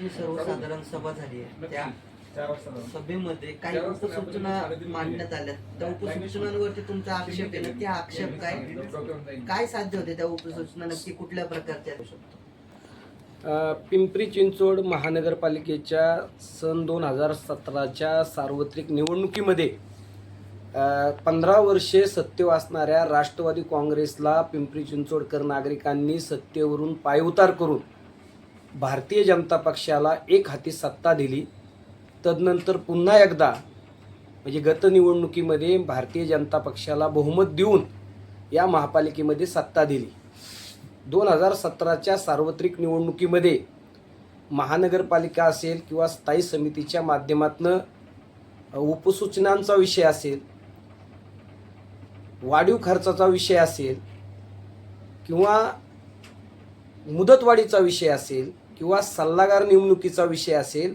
जी सर्वसाधारण सभा झाली आहे त्या सभेमध्ये काही उपसूचना मांडण्यात आल्या. त्या उपसूचनांवरती तुमचा आक्षेप आहे ना, त्या आक्षेप काय साध्य होते त्या उपसूचना नक्की कुठल्या प्रकारच्या असू शकतो? पिंपरी चिंचवड महानगरपालिकेच्या सन 2017च्या सार्वत्रिक निवडणुकीमध्ये 15 वर्षे सत्तेवर असणाऱ्या राष्ट्रवादी काँग्रेसला पिंपरी चिंचवडकर नागरिकांनी सत्तेवरून पायउतार करून भारतीय जनता पक्षाला एक हाती सत्ता दिली. तदनंतर पुन्हा एकदा म्हणजे गत निवडणुकीमध्ये भारतीय जनता पक्षाला बहुमत देऊन या महापालिकेमध्ये सत्ता दिली. 2017च्या सार्वत्रिक निवडणुकीमध्ये महानगरपालिका असेल किंवा स्थायी समितीच्या माध्यमातून उपसूचनांचा विषय असेल, वाढीव खर्चाचा विषय असेल किंवा मुदतवाढीचा विषय असेल किंवा सल्लागार नेमणुकीचा विषय असेल,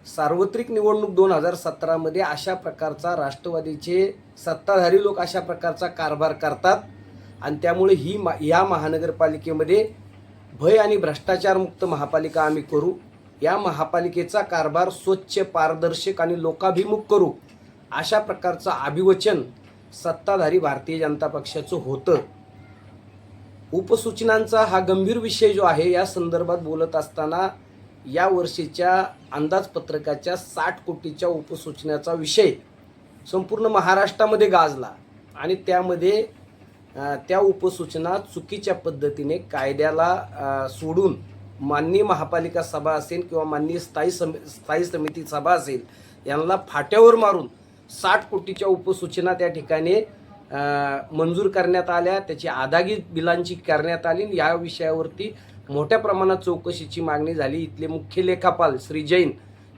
सार्वत्रिक निवडणूक 2017मध्ये अशा प्रकारचा राष्ट्रवादीचे सत्ताधारी लोक अशा प्रकारचा कारभार करतात आणि त्यामुळे या महानगरपालिकेमध्ये भय आणि भ्रष्टाचारमुक्त महापालिका आम्ही करू. या महापालिकेचा कारभार स्वच्छ, पारदर्शक आणि लोकाभिमुख करू अशा प्रकारचं अभिवचन सत्ताधारी भारतीय जनता पक्षाचं होतं. उपसूचनांचा हा गंभीर विषय जो आहे या संदर्भात बोलत असताना या वर्षीच्या अंदाजपत्रकाच्या 60 कोटीच्या उपसूचनेचा विषय संपूर्ण महाराष्ट्रामध्ये गाजला आणि त्यामध्ये त्या उपसूचना चुकीच्या पद्धतीने कायद्याला सोडून माननीय महापालिका सभा असेल किंवा माननीय स्थायी समिती सभा असेल यांना फाट्यावर मारून 60 कोटीच्या उपसूचना त्या ठिकाणी मंजूर करण्यात आल्या. त्याची अदागी बिलांची करण्यात आली. या विषयावरती मोठ्या प्रमाणात चौकशीची मागणी झाली. इथले मुख्य लेखापाल श्री जैन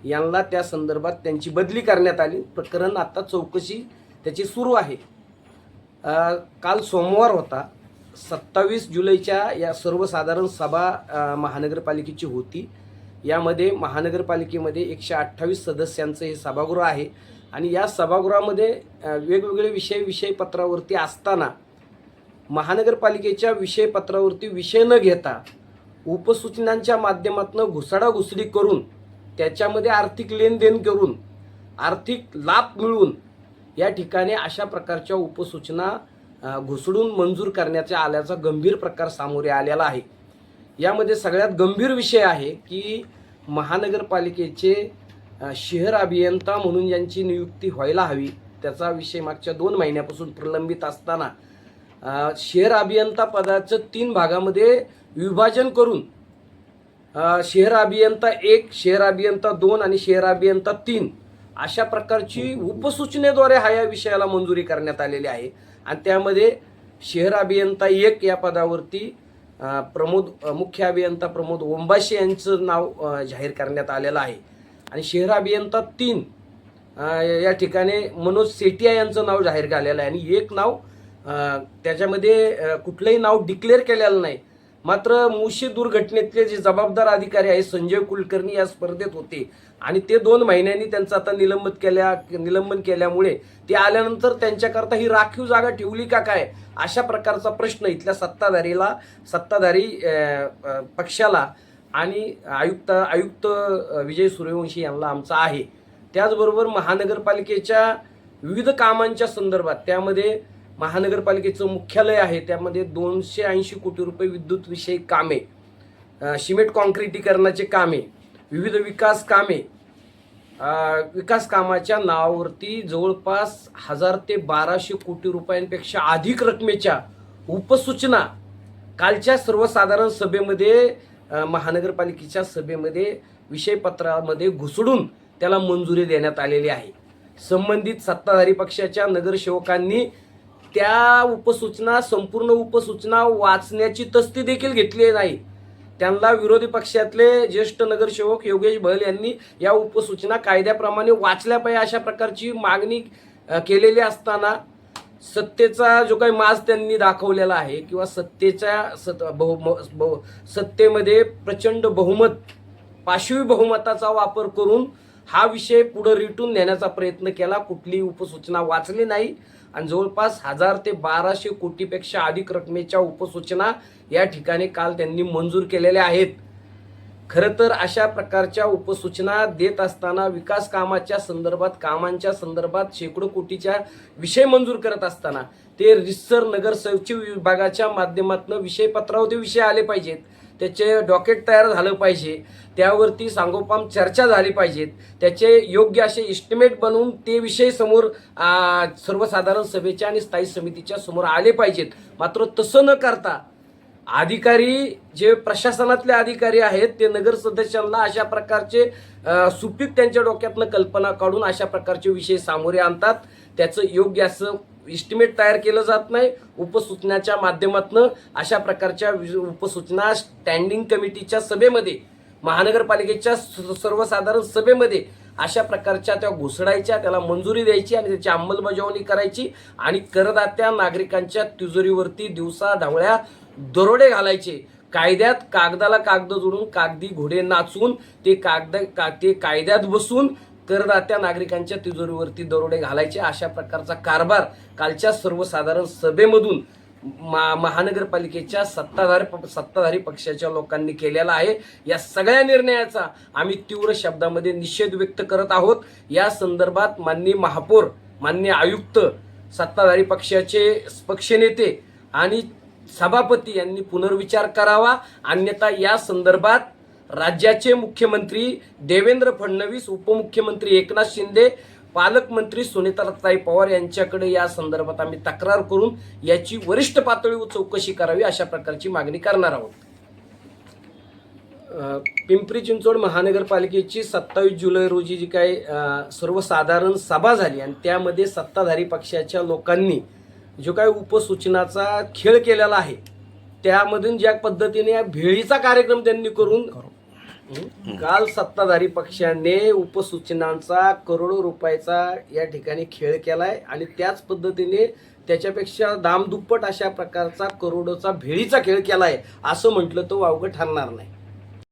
यांना त्या संदर्भात त्यांची बदली करण्यात आली. प्रकरण आता चौकशी त्याची सुरू आहे. काल सोमवार होता. 27 जुलैच्या या सर्वसाधारण सभा महानगरपालिकेची होती. यामध्ये महानगरपालिकेमध्ये 128 सदस्यांचं हे सभागृह आहे आणि या सभागृहामध्ये वेगवेगळे विषयपत्रावरती असताना महानगरपालिकेच्या विषयपत्रावरती विषय न घेता उपसूचनांच्या माध्यमातून घुसाडाघुसडी करून त्याच्यामध्ये आर्थिक लेनदेन करून आर्थिक लाभ मिळवून या ठिकाणी अशा प्रकारच्या उपसूचना घुसडून मंजूर करण्याच्या आल्याचा गंभीर प्रकार सामोरे आलेला आहे. यामध्ये सगळ्यात गंभीर विषय आहे की महानगरपालिकेचे शहर अभियंता म्हणून ज्यांची नियुक्ती व्हायला हवी त्याचा विषय मागच्या 2 महिन्यापासून प्रलंबित असताना शहर अभियंता पदाचं 3 भागामध्ये विभाजन करून शहर अभियंता 1, शहर अभियंता 2 आणि शहर अभियंता 3 अशा प्रकारची उपसूचनेद्वारे हा या विषयाला मंजुरी करण्यात आलेली आहे. आणि त्यामध्ये शहर अभियंता 1 या पदावरती मुख्य अभियंता प्रमोद ओंबाशे यांचं नाव जाहीर करण्यात आलेलं आहे आणि शहर अभियंता 3 या ठिकाणी मनोज सेठिया यांचं नाव जाहीर झालेलं आहे आणि एक नाव त्याच्यामध्ये कुठलंही नाव डिक्लेअर केलेलं नाही. मात्र मुळशी दुर्घटनेतले जे जबाबदार अधिकारी आहे संजय कुलकर्णी या स्पर्धेत होते आणि ते 2 महिन्यांनी त्यांचं आता निलंबन केल्यामुळे ते आल्यानंतर त्यांच्याकरता ही राखीव जागा ठेवली का काय अशा प्रकारचा प्रश्न इथल्या सत्ताधारी पक्षाला आणि आयुक्त विजय सूर्यवंशी यांना आमचा आहे. त्याचबरोबर महानगरपालिकेच्या विविध कामांच्या संदर्भात त्यामध्ये महानगरपालिकेचं मुख्यालय आहे त्यामध्ये 280 कोटी रुपये विद्युत विषयक कामे, सिमेंट कॉन्क्रिटीकरणाचे कामे, विविध विकास कामाच्या नावावरती जवळपास 1000 ते 1200 कोटी रुपयांपेक्षा अधिक रकमेच्या उपसूचना कालच्या सर्वसाधारण सभेमध्ये महानगरपालिकेच्या सभेमध्ये विषयपत्रामध्ये घुसडून त्याला मंजुरी देण्यात आलेली आहे. संबंधित सत्ताधारी पक्षाच्या नगरसेवकांनी त्या संपूर्ण उपसूचना वाचण्याची तस्ती देखील घेतली नाही. त्यांना विरोधी पक्षातले ज्येष्ठ नगरसेवक योगेश बहल यांनी या उपसूचना कायद्याप्रमाणे वाचल्या पाहिजे अशा प्रकारची मागणी केलेली असताना सत्तेचा जो काही माज त्यांनी दाखवलेला आहे किंवा सत्तेमध्ये प्रचंड बहुमत, पाशवी बहुमताचा वापर करून हा विषय पुढे रेटून नेण्याचा प्रयत्न केला. कुठलीही उपसूचना वाचली नाही आणि जवळपास 1000 ते 1200 कोटीपेक्षा अधिक रकमेच्या उपसूचना या ठिकाणी काल त्यांनी मंजूर केलेल्या आहेत. खरं तर अशा प्रकारच्या उपसूचना देत असताना विकास कामाच्या संदर्भात, कामांच्या संदर्भात शेकडो कोटीच्या विषय मंजूर करत असताना ते रितसर नगर सचिव विभागाच्या माध्यमातून विषयपत्रावर ते विषय आले पाहिजेत, त्याचे डॉकेट तयार झालं पाहिजे, त्यावरती सांगोपांग चर्चा झाली पाहिजेत, त्याचे योग्य असे इस्टिमेट बनवून ते विषय समोर सर्वसाधारण सभेच्या आणि स्थायी समितीच्या समोर आले पाहिजेत. मात्र तसं न करता अधिकारी, जे प्रशासनातले अधिकारी आहेत, ते नगर सदस्यांना अशा प्रकारचे सुपीक त्यांच्या डोक्यातनं कल्पना काढून अशा प्रकारचे विषय सामोरे आणतात. त्याचं योग्य असं इस्टिमेट तयार केलं जात नाही. उपसूचनाच्या माध्यमातून अशा प्रकारच्या उपसूचना स्टँडिंग कमिटीच्या सभेमध्ये, महानगरपालिकेच्या सर्वसाधारण सभेमध्ये अशा प्रकारच्या त्या घुसडायच्या, त्याला मंजुरी द्यायची आणि त्याची अंमलबजावणी करायची आणि करदात्या नागरिकांच्या तिजोरीवरती दिवसा ढवळ्या दरोडे घालायचे. कायद्यात कागदाला कागद जोडून, कागदी घोडे नाचून ते कायद्यात बसून करदात्या नागरिकांच्या तिजोरीवरती दरोडे घालायचे. अशा प्रकारचा कारभार कालच्या सर्वसाधारण सभेमधून महानगरपालिकेच्या सत्ताधारी पक्षाच्या लोकांनी केलेला आहे. या सगळ्या निर्णयाचा आम्ही तीव्र शब्दामध्ये निषेध व्यक्त करत आहोत. या संदर्भात माननीय महापौर, माननीय आयुक्त, सत्ताधारी पक्षाचे पक्षनेते आणि सभापती यांनी पुनर्विचार करावा. अन्यथा या संदर्भात राज्याचे मुख्यमंत्री देवेंद्र फडणवीस, उपमुख्यमंत्री एकनाथ शिंदे, पालकमंत्री सुनीताताई पवार यांच्याकडे या संदर्भात आम्ही तक्रार करून याची वरिष्ठ पातळीवर चौकशी करावी अशा प्रकारची मागणी करणार आहोत. पिंपरी चिंचवड महानगरपालिकेची 27 जुलै रोजी जी काही सर्वसाधारण सभा झाली आणि त्यामध्ये सत्ताधारी पक्षाच्या लोकांनी जो काही उपसूचनाचा खेळ केलेला आहे, त्यामधून ज्या पद्धतीने भेळीचा कार्यक्रम त्यांनी करून काल सत्ताधारी पक्षाने उपसूचनांचा करोडो रुपयाचा या ठिकाणी खेळ केलाय आणि त्याच पद्धतीने त्याच्यापेक्षा दामदुप्पट अशा प्रकारचा करोडोचा भेळीचा खेळ केलाय असं म्हटलं तर वावगं ठरणार नाही.